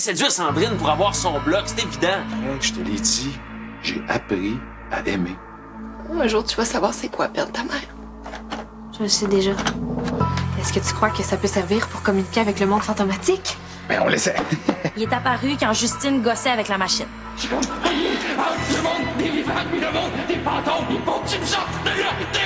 séduire Sandrine pour avoir son bloc, c'est évident. Hey, je te l'ai dit, j'ai appris à aimer. Un jour, tu vas savoir c'est quoi perdre ta mère. Je le sais déjà. Est-ce que tu crois que ça peut servir pour communiquer avec le monde fantomatique? Ben, on l'essaie. Il est apparu quand Justine gossait avec la machine. Le monde des vivants, puis le monde des fantômes, il faut que tu me sortes de là, Théo!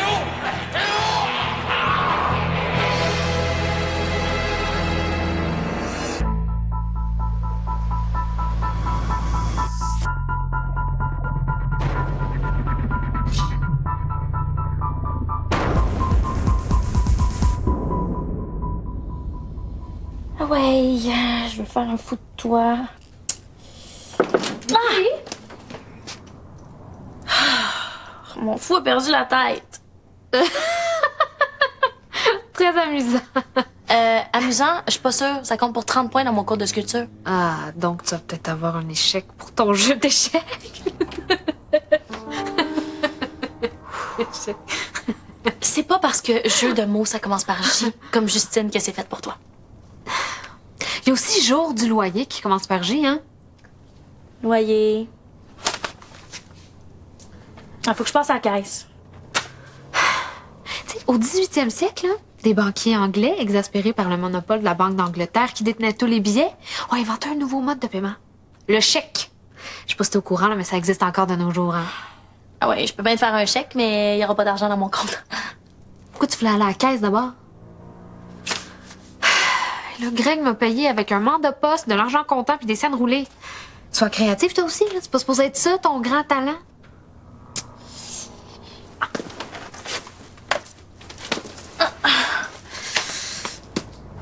Ah ouais, je veux faire un fou de toi. Mon fou a perdu la tête. Très amusant. Amusant, je suis pas sûre. Ça compte pour 30 points dans mon cours de sculpture. Ah, donc tu vas peut-être avoir un échec pour ton jeu d'échecs. C'est pas parce que jeu de mots, ça commence par J, comme Justine, que c'est fait pour toi. Il y a aussi jour du loyer qui commence par J, hein? Loyer. Ah, faut que je passe à la caisse. Tu sais, au 18e siècle, là, des banquiers anglais, exaspérés par le monopole de la Banque d'Angleterre qui détenait tous les billets, ont inventé un nouveau mode de paiement. Le chèque. Je sais pas si t'es au courant, là, mais ça existe encore de nos jours, hein? Ah ouais, je peux bien te faire un chèque, mais il y aura pas d'argent dans mon compte. Pourquoi tu voulais aller à la caisse d'abord? Là, Greg m'a payé avec un mandat poste, de l'argent comptant puis des scènes roulées. Sois créatif toi aussi, là. C'est pas supposé être ça, ton grand talent.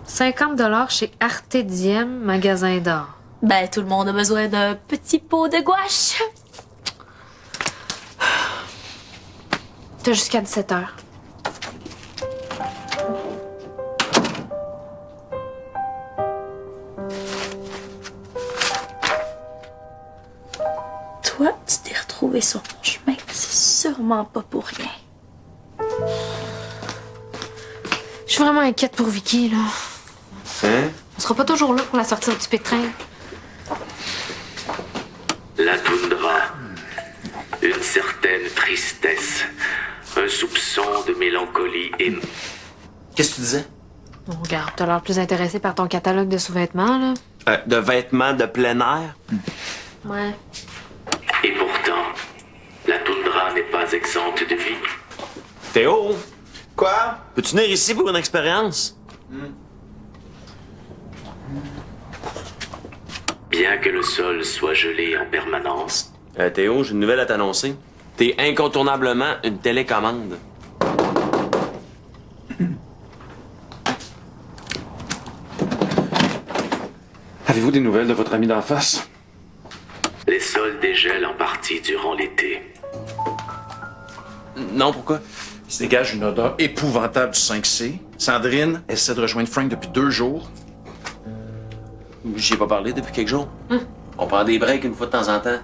$50 chez Artediem, magasin d'art. Ben, tout le monde a besoin d'un petit pot de gouache. T'as jusqu'à 17h. Toi, tu t'es retrouvé sur mon chemin. C'est sûrement pas pour rien. Je suis vraiment inquiète pour Vicky, là. Hein? On sera pas toujours là pour la sortir du pétrin. La toundra. Une certaine tristesse. Un soupçon de mélancolie et... Qu'est-ce que tu disais? Bon, regarde, t'as l'air plus intéressé par ton catalogue de sous-vêtements, là. De vêtements de plein air? Ouais. Et pourtant, la toundra n'est pas exempte de vie. Théo, Quoi? peux-tu venir ici pour une expérience? Bien que le sol soit gelé en permanence, Théo, j'ai une nouvelle à t'annoncer. T'es incontournablement une télécommande. Avez-vous des nouvelles de votre ami d'en face? les sols dégèlent en partie durant l'été. Non, pourquoi? Il se dégage une odeur épouvantable du 5C. Sandrine essaie de rejoindre Frank depuis 2 jours. J'y ai pas parlé depuis quelques jours. On prend des breaks une fois de temps en temps.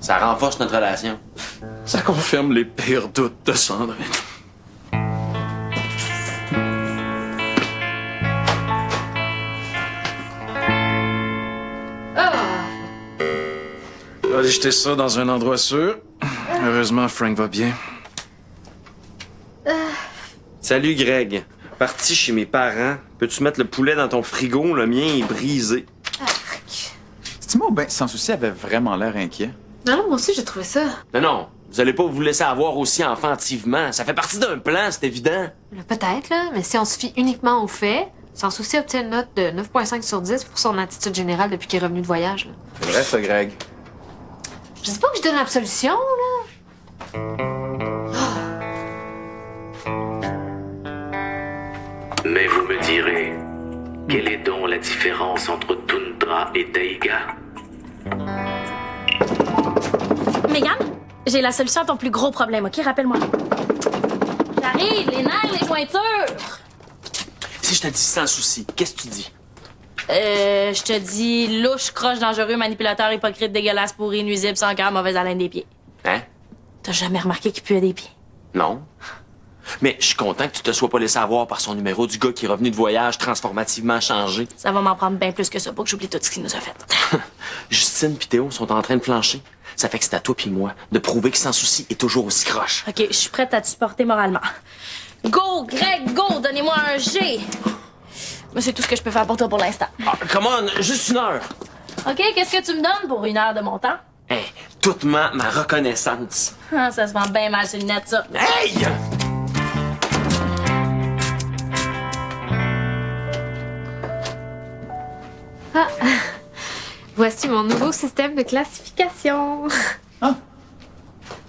Ça renforce notre relation. Ça confirme les pires doutes de Sandrine. Je vais aller jeter ça dans un endroit sûr. Heureusement, Frank va bien. Salut, Greg. Parti chez mes parents. Peux-tu mettre le poulet dans ton frigo? Le mien est brisé. Dis-moi, ben, Sans Souci avait vraiment l'air inquiet. Non, moi aussi, j'ai trouvé ça. Non, vous allez pas vous laisser avoir aussi enfantivement. Ça fait partie d'un plan, c'est évident. Là, peut-être, là, mais si on se fie uniquement aux faits, Sans Souci obtient une note de 9,5 sur 10 pour son attitude générale depuis qu'il est revenu de voyage. Là. C'est vrai, ça, Greg. Je dis pas que je donne l'absolution, là. Mais vous me direz, quelle est donc la différence entre Toundra et Taïga? Mégane, j'ai la solution à ton plus gros problème, OK? Rappelle-moi. J'arrive, les nerfs, les jointures! Si je te dis sans souci, qu'est-ce que tu dis? Je te dis louche, croche, dangereux, manipulateur, hypocrite, dégueulasse, pourri, nuisible, sans cœur, mauvaise haleine des pieds. Hein? T'as jamais remarqué qu'il puait des pieds? Non. Mais je suis content que tu te sois pas laissé avoir par son numéro du gars qui est revenu de voyage transformativement changé. Ça va m'en prendre bien plus que ça pour que j'oublie tout ce qu'il nous a fait. Justine pis Théo sont en train de flancher. Ça fait que c'est à toi pis moi de prouver que Sans Souci est toujours aussi croche. OK, je suis prête à te supporter moralement. Go, Greg, go! Donnez-moi un G! Mais c'est tout ce que je peux faire pour toi pour l'instant. Ah, come on, juste 1 heure. OK, qu'est-ce que tu me donnes pour 1 heure de mon temps? Hey, toute ma reconnaissance. Ah, ça se vend bien mal sur le net, ça. Hey! Voici mon nouveau système de classification.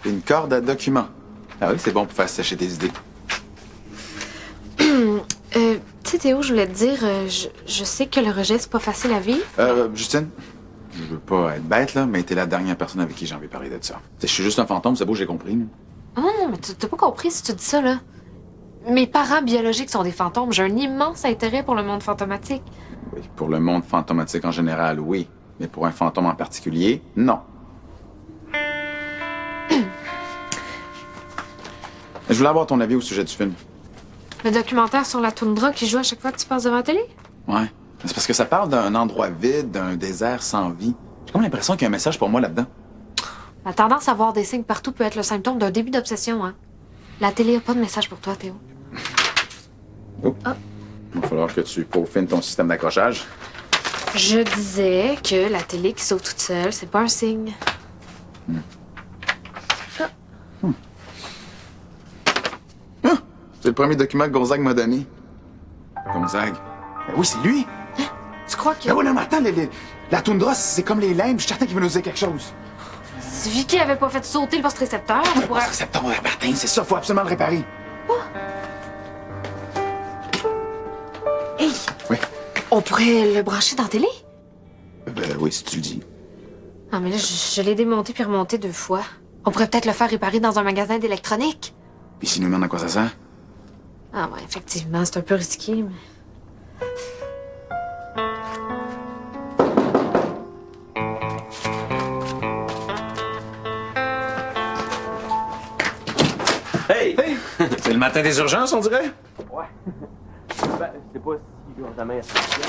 Une corde à documents. Ah oui, c'est bon pour faire sécher tes idées. Tu sais, Théo, je voulais te dire, je sais que le rejet, c'est pas facile à vivre. Justine, je veux pas être bête, là, mais t'es la dernière personne avec qui j'ai envie de parler de ça. Je suis juste un fantôme, c'est beau, j'ai compris. là. Ah non, mais t'as pas compris si tu dis ça, là. Mes parents biologiques sont des fantômes. J'ai un immense intérêt pour le monde fantomatique. Oui, pour le monde fantomatique en général, oui. Mais pour un fantôme en particulier, non. Je voulais avoir ton avis au sujet du film. Le documentaire sur la toundra qui joue à chaque fois que tu passes devant la télé? Ouais. C'est parce que ça parle d'un endroit vide, d'un désert sans vie. J'ai comme l'impression qu'il y a un message pour moi là-dedans. La tendance à voir des signes partout peut être le symptôme d'un début d'obsession, hein. La télé a pas de message pour toi, Théo. Oh. Il va falloir que tu peaufines ton système d'accrochage. Je disais que la télé qui sauve toute seule, c'est pas un signe. C'est le premier document que Gonzague m'a donné. Gonzague? Ben oui, c'est lui! Tu crois que Ben oui, non, mais attends, la toundra, c'est comme les limbes. Je suis certain qu'il veut nous dire quelque chose. si Vicky avait pas fait sauter le post-récepteur, on pourrait... Le septembre, Martin, c'est ça, faut absolument le réparer. Hey! Oui. On pourrait le brancher dans la télé? Ben oui, si tu le dis. Ah, mais là, je l'ai démonté puis remonté 2 fois. On pourrait peut-être le faire réparer dans un magasin d'électronique. Puis s'il nous demande à quoi ça sert? Ah ouais, effectivement, c'est un peu risqué, mais... Hey! C'est le matin des urgences, on dirait? Ben, c'est pas si urgemment essentiel.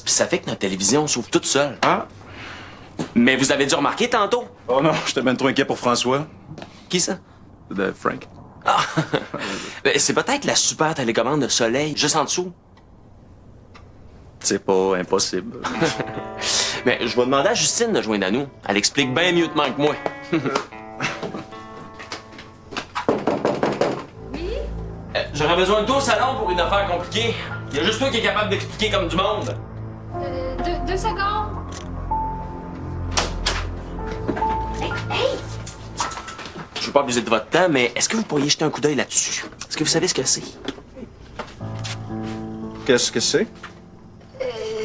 Puis ça fait que notre télévision s'ouvre toute seule. Ah? Mais vous avez dû remarquer tantôt. Oh non, j'étais même trop inquiet pour François. Qui ça? De Frank. Ah! Ben, c'est peut-être la super télécommande de soleil, juste en dessous. C'est pas impossible. Mais je vais demander à Justine de joindre à nous. Elle explique bien mieux de moi que moi. Oui? J'aurais besoin de toi au salon pour une affaire compliquée. Il y a juste toi qui est capable d'expliquer comme du monde. 2 secondes. Hey! Je veux pas abuser de votre temps, mais est-ce que vous pourriez jeter un coup d'œil là-dessus? Est-ce que vous savez ce que c'est? Qu'est-ce que c'est?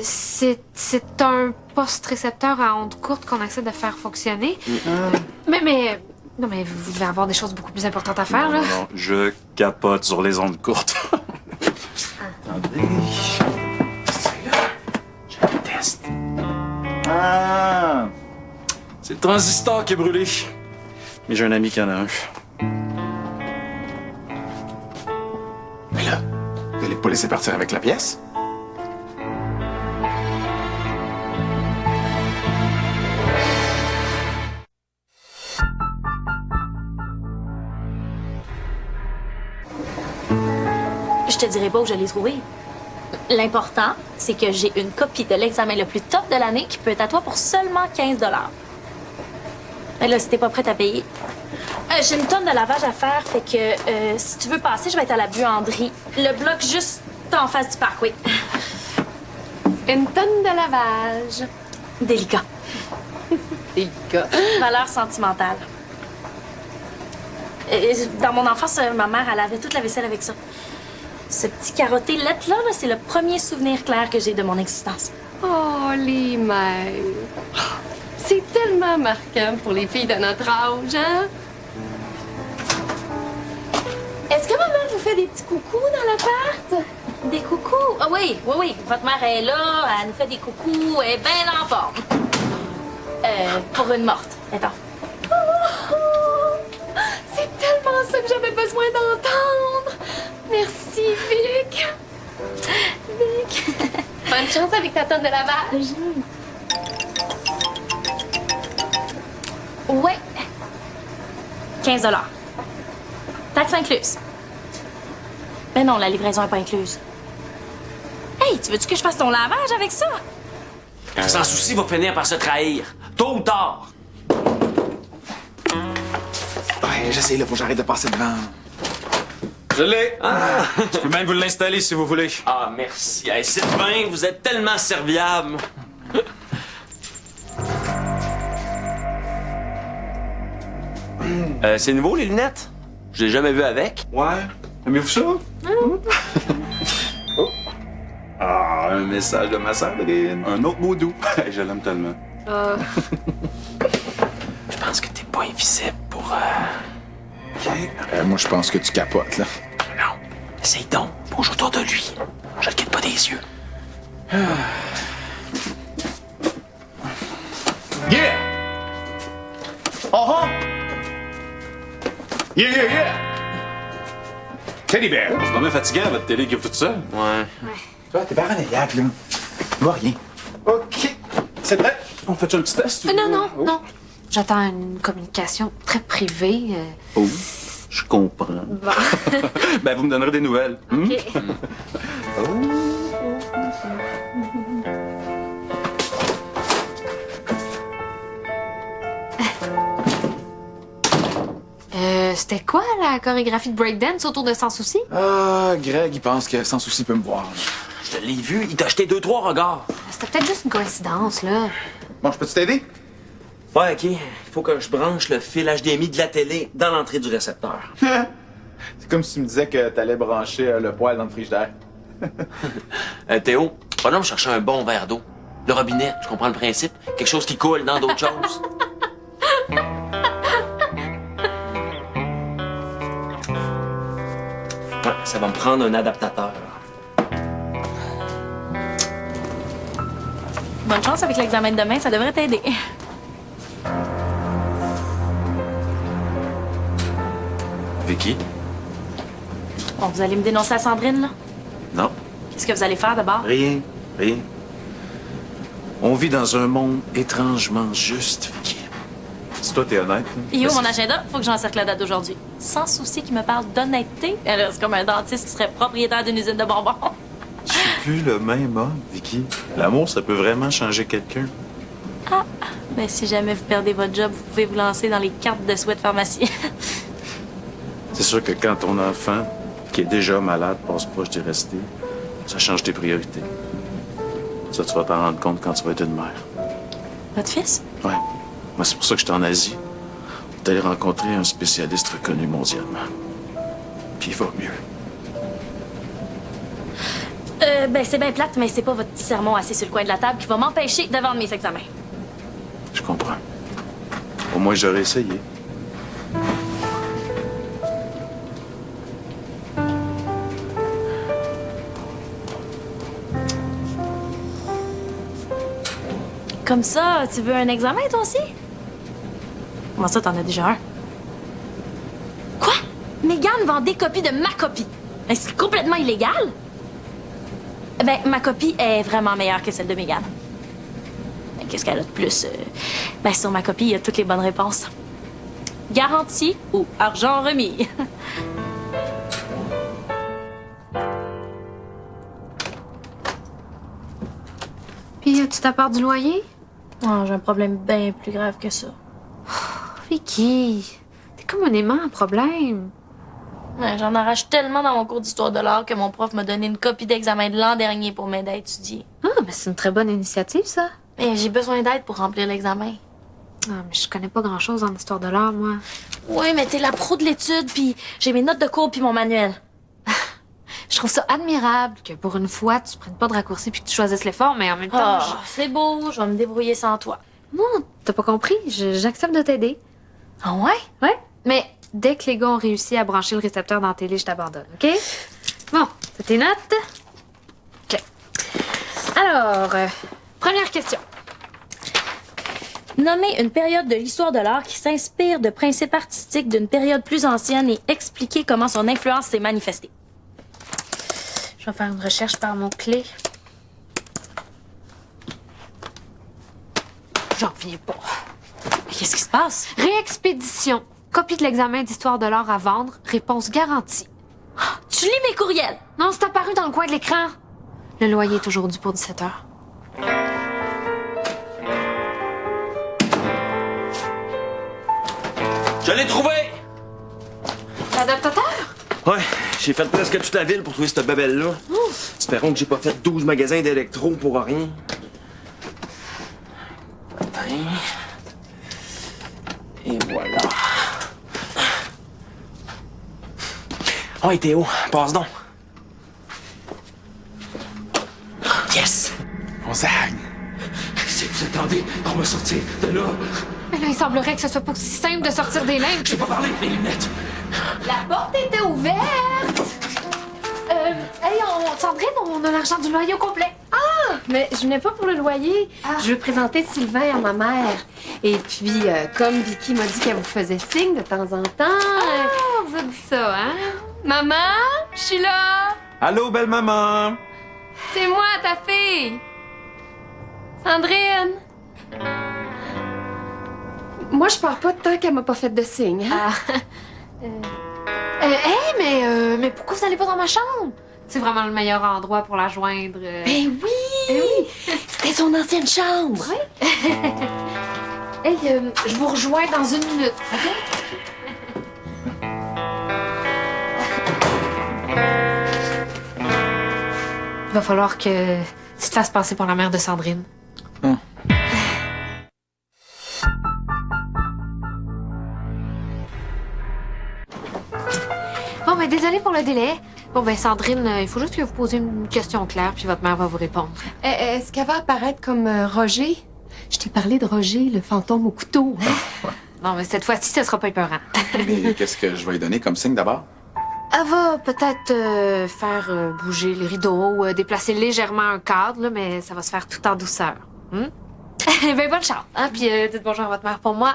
C'est un post-récepteur à ondes courtes qu'on essaie de faire fonctionner. Mais... Non, mais vous devez avoir des choses beaucoup plus importantes à faire, là. Non, je capote sur les ondes courtes. Attendez. C'est là. Je le teste. Ah! C'est le transistor qui est brûlé. Mais j'ai un ami qui en a un. Mais là, vous allez pas laisser partir avec la pièce? Je te dirai pas où je l'ai trouvé. L'important, c'est que j'ai une copie de l'examen le plus top de l'année qui peut être à toi pour seulement 15 $. Mais là, si t'es pas prête à payer... j'ai une tonne de lavage à faire, fait que si tu veux passer, je vais être à la buanderie. Le bloc juste en face du parc, oui. Une tonne de lavage. Délicat. Délicat. Valeur sentimentale. Dans mon enfance, ma mère, elle avait toute la vaisselle avec ça. Ce petit carotté lettre-là, c'est le premier souvenir clair que j'ai de mon existence. Oh, les mères. C'est tellement marquant pour les filles de notre âge, hein? Est-ce que maman vous fait des petits coucous dans l'appart? Des coucous? Ah oui, oui, oui. Votre mère est là, elle nous fait des coucous, elle est bien en forme. Pour une morte, attends. C'est tellement ça que j'avais besoin d'entendre. Merci, Vic. Vic. Bonne chance avec ta tonne de lavage. Ouais. 15 $. Taxe incluse. Ben non, la livraison n'est pas incluse. Hey, tu veux-tu que je fasse ton lavage avec ça? Sans souci, va finir par se trahir. Tôt ou tard. Ouais, j'essaie, là, faut que j'arrête de passer devant. Je l'ai! Je peux même vous l'installer si vous voulez. Ah, merci. Hey, Sylvain, vous êtes tellement serviable. C'est nouveau, les lunettes? Je l'ai jamais vu avec. Ouais. Aimez-vous ça? Oh. Ah, un message de ma Sandrine. Un autre mot doux. Je l'aime tellement. Je pense que t'es pas invisible pour... Moi, je pense que tu capotes, là. Non. Essaye donc. Bouge autour de lui. Je le quitte pas des yeux. Yeah! Oh, oh! Yeah, yeah, yeah! Teddy bear! C'est vraiment fatigant, votre télé qui est toute seule. Ouais. Toi, t'es paranoïaque, là. Tu vois rien. OK. C'est prêt? On fait un petit test? Non, non, non. J'attends une communication très privée. Oh, je comprends. Bon. Ben, vous me donnerez des nouvelles. OK. C'était quoi la chorégraphie de breakdance autour de Sans Souci? Ah, Greg, il pense que sans souci, il peut me voir. Je l'ai vu. Il t'a jeté 2-3 regards. C'était peut-être juste une coïncidence, là. Bon, je peux t'aider? Ouais, OK. Il faut que je branche le fil HDMI de la télé dans l'entrée du récepteur. C'est comme si tu me disais que t'allais brancher le poêle dans le frigidaire. Théo, va donc me chercher un bon verre d'eau. Le robinet, tu comprends le principe? Quelque chose qui coule dans d'autres choses. Ouais, ça va me prendre un adaptateur. Bonne chance avec l'examen de demain, ça devrait t'aider. Vicky? Bon, vous allez me dénoncer à Sandrine, là? Non. Qu'est-ce que vous allez faire d'abord? Rien. Rien. On vit dans un monde étrangement juste, Vicky. Si toi, t'es honnête. Et où mon agenda? Faut que j'encercle la date d'aujourd'hui. Sans souci qu'il me parle d'honnêteté. Alors, c'est comme un dentiste qui serait propriétaire d'une usine de bonbons. Je suis plus le même homme, Vicky. L'amour, ça peut vraiment changer quelqu'un. Ben, si jamais vous perdez votre job, vous pouvez vous lancer dans les cartes de souhait de pharmacie. C'est sûr que quand ton enfant, qui est déjà malade, passe proche d'y rester, ça change tes priorités. Ça, tu vas t'en rendre compte quand tu vas être une mère. Votre fils? Ouais. Moi, c'est pour ça que j'étais en Asie. T'es allé rencontrer un spécialiste reconnu mondialement. Puis il va mieux. Ben, c'est bien plate, mais c'est pas votre petit sermon assis sur le coin de la table qui va m'empêcher de vendre mes examens. Je comprends. Au moins, j'aurais essayé. Comme ça, tu veux un examen, toi aussi? Comment ça, t'en as déjà un? Quoi? Mégane vend des copies de ma copie. Ben, c'est complètement illégal. Ben, ma copie est vraiment meilleure que celle de Mégane. Ben, qu'est-ce qu'elle a de plus? Ben, sur ma copie, il y a toutes les bonnes réponses. Garantie ou argent remis. Puis, tu t'apportes du loyer? Oh, j'ai un problème bien plus grave que ça. Vicky, t'es comme un aimant à problème. Ouais, j'en arrache tellement dans mon cours d'histoire de l'art que mon prof m'a donné une copie d'examen de l'an dernier pour m'aider à étudier. Ah, mais c'est une très bonne initiative, ça. Mais j'ai besoin d'aide pour remplir l'examen. Ah, mais je connais pas grand-chose en histoire de l'art, moi. Oui, mais t'es la pro de l'étude, puis j'ai mes notes de cours puis mon manuel. Je trouve ça admirable que pour une fois, tu prennes pas de raccourci puis que tu choisisses l'effort, mais en même temps... Ah, c'est beau, je vais me débrouiller sans toi. Non, t'as pas compris. J'accepte de t'aider. Ah ouais? Ouais. Mais dès que les gars ont réussi à brancher le récepteur dans la télé, je t'abandonne, OK? Bon, c'est tes notes? OK. Alors, première question. Nommer une période de l'histoire de l'art qui s'inspire de principes artistiques d'une période plus ancienne et expliquer comment son influence s'est manifestée. Je vais faire une recherche par mots-clés. J'en reviens pas. Qu'est-ce qui se passe? Réexpédition. Copie de l'examen d'histoire de l'art à vendre. Réponse garantie. Tu lis mes courriels! Non, c'est apparu dans le coin de l'écran. Le loyer est aujourd'hui pour 17 heures. Je l'ai trouvé! L'adaptateur? Ouais, j'ai fait presque toute la ville pour trouver cette babelle-là. Espérons que j'ai pas fait 12 magasins d'électro pour rien. Attends. Et voilà. Oh, Théo, passe donc. Yes! On zague. Si vous attendez pour me sortir de là, Mais là, il semblerait que ce soit pas aussi simple de sortir des limbes. je vais pas parler mes lunettes. La porte était ouverte! Hey, Sandrine, on a l'argent du loyer au complet. Mais je venais pas pour le loyer. Je veux présenter Sylvain à ma mère. Et puis, comme Vicky m'a dit qu'elle vous faisait signe de temps en temps... On vous a dit ça, hein? Maman, je suis là! Allô, belle maman. C'est moi, ta fille! Sandrine! Moi, je parle pas de temps qu'elle m'a pas fait de signe. Hein? Mais pourquoi vous allez pas dans ma chambre? C'est vraiment le meilleur endroit pour la joindre. Ben oui! C'était son ancienne chambre! Hey, je vous rejoins dans une minute, OK? Il va falloir que tu te fasses passer pour la mère de Sandrine. Bon, ben désolée pour le délai. Bon, ben Sandrine, il faut juste que vous posiez une question claire, puis votre mère va vous répondre. Est-ce qu'elle va apparaître comme Roger? Je t'ai parlé de Roger, le fantôme au couteau. Non, mais cette fois-ci, ce sera pas épeurant. Mais qu'est-ce que je vais lui donner comme signe d'abord? Elle va peut-être faire bouger les rideaux, déplacer légèrement un cadre, là, mais ça va se faire tout en douceur. Ben, bonne chance. Hein? Puis dites bonjour à votre mère pour moi.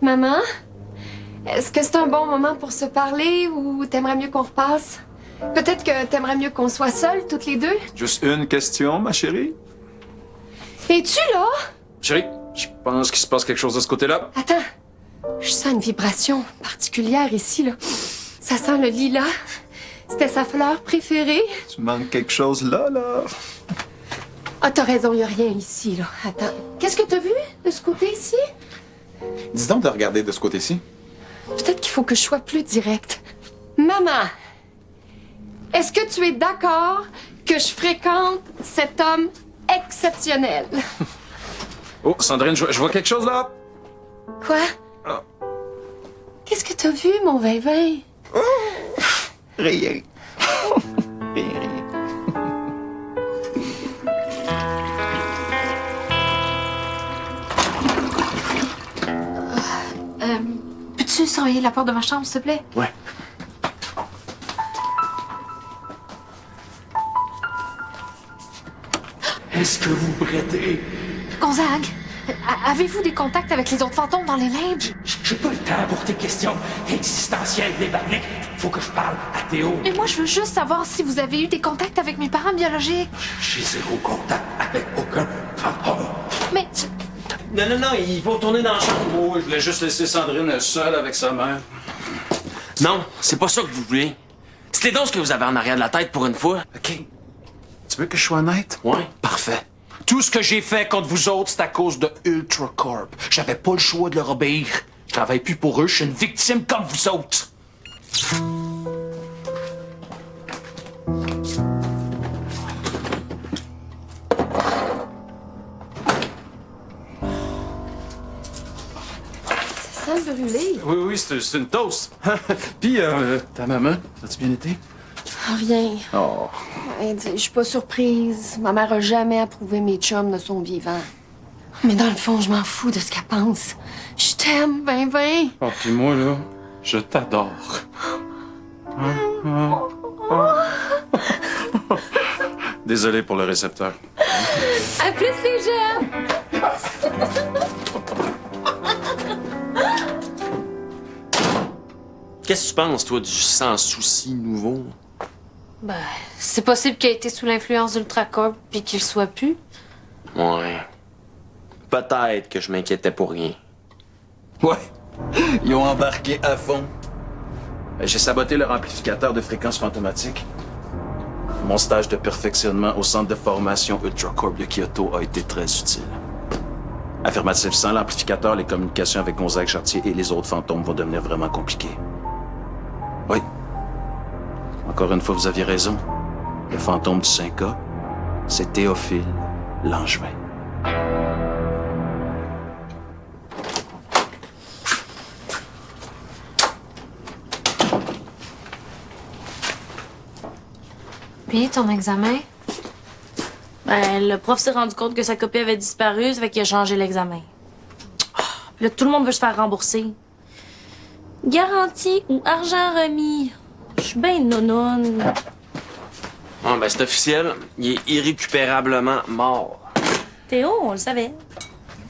Maman, est-ce que c'est un bon moment pour se parler ou t'aimerais mieux qu'on repasse? Peut-être que t'aimerais mieux qu'on soit seuls, toutes les deux? Juste une question, ma chérie. Es-tu là? Chérie, je pense qu'il se passe quelque chose de ce côté-là. Attends, je sens une vibration particulière ici, là. Ça sent le lilas. C'était sa fleur préférée. Tu manques quelque chose là? Ah, t'as raison, y a rien ici, là. Attends, qu'est-ce que t'as vu de ce côté ici? Dis donc de regarder de ce côté-ci. Peut-être qu'il faut que je sois plus directe. Maman, est-ce que tu es d'accord que je fréquente cet homme exceptionnel? Oh, Sandrine, je vois quelque chose là. Quoi? Ah. Qu'est-ce que t'as vu, mon vin-vin? Rien. Peux-tu surveiller la porte de ma chambre, s'il te plaît? Ouais. Est-ce que vous prêtez? Gonzague, avez-vous des contacts avec les autres fantômes dans les limbes? J'ai pas le temps pour tes questions existentielles, les barniques. Faut que je parle à Théo. Mais moi, je veux juste savoir si vous avez eu des contacts avec mes parents biologiques. J'ai zéro contact avec aucun fantôme. Mais Non, ils vont tourner dans la chambre. Oh, je voulais juste laisser Sandrine seule avec sa mère. Non, c'est pas ça que vous voulez. C'était donc ce que vous avez en arrière de la tête pour une fois. OK. Tu veux que je sois honnête? Ouais. Parfait. Tout ce que j'ai fait contre vous autres, c'est à cause de Ultracorp. J'avais pas le choix de leur obéir. Je travaille plus pour eux, je suis une victime comme vous autres. Ça sent brûlé. Oui, c'est une toast. Puis, ta maman, as-tu bien été? Rien. Oh. Je suis pas surprise. Ma mère a jamais approuvé mes chums de son vivant. Mais dans le fond, je m'en fous de ce qu'elle pense. Je t'aime, vin. Oh, puis moi, là, je t'adore. Désolé pour le récepteur. À plus, les jeunes! Qu'est-ce que tu penses, toi, du sans-souci nouveau? Ben, c'est possible qu'il ait été sous l'influence d'Ultracorp puis qu'il le soit plus. Ouais. Peut-être que je m'inquiétais pour rien. Ouais. Ils ont embarqué à fond. J'ai saboté leur amplificateur de fréquence fantomatique. Mon stage de perfectionnement au centre de formation Ultracorp de Kyoto a été très utile. Affirmatif, sans l'amplificateur, les communications avec Gonzague Chartier et les autres fantômes vont devenir vraiment compliquées. Oui. Encore une fois, vous aviez raison. Le fantôme du 5A, c'est Théophile Langevin. Puis, ton examen? Ben, le prof s'est rendu compte que sa copie avait disparu, ça fait qu'il a changé l'examen. Puis là, tout le monde veut se faire rembourser. Garantie ou argent remis? Je suis bien nounoune. Ah, ben, c'est officiel. Il est irrécupérablement mort. Théo, on le savait.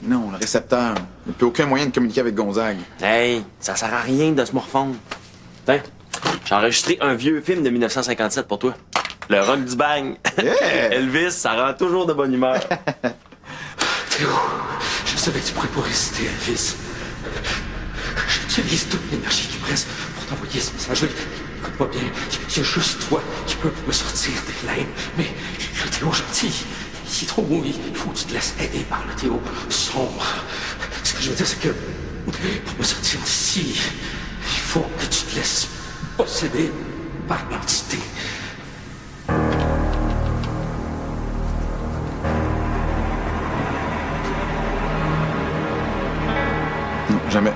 Non, le récepteur. Il n'y a plus aucun moyen de communiquer avec Gonzague. Hey, ça sert à rien de se morfondre. Tiens, j'ai enregistré un vieux film de 1957 pour toi. Le rock du bang. Yeah! Elvis, ça rend toujours de bonne humeur. Théo, je savais que tu pourrais pas résister, Elvis. J'utilise toute l'énergie qui me reste pour t'envoyer ce message-là. Écoute-moi bien, il y a juste toi qui peux me sortir des limbes. Mais le Théo gentil, il est trop mou. Il faut que tu te laisses aider par le Théo sombre. Ce que je veux dire, c'est que pour me sortir d'ici, il faut que tu te laisses posséder par l'entité. Non, jamais.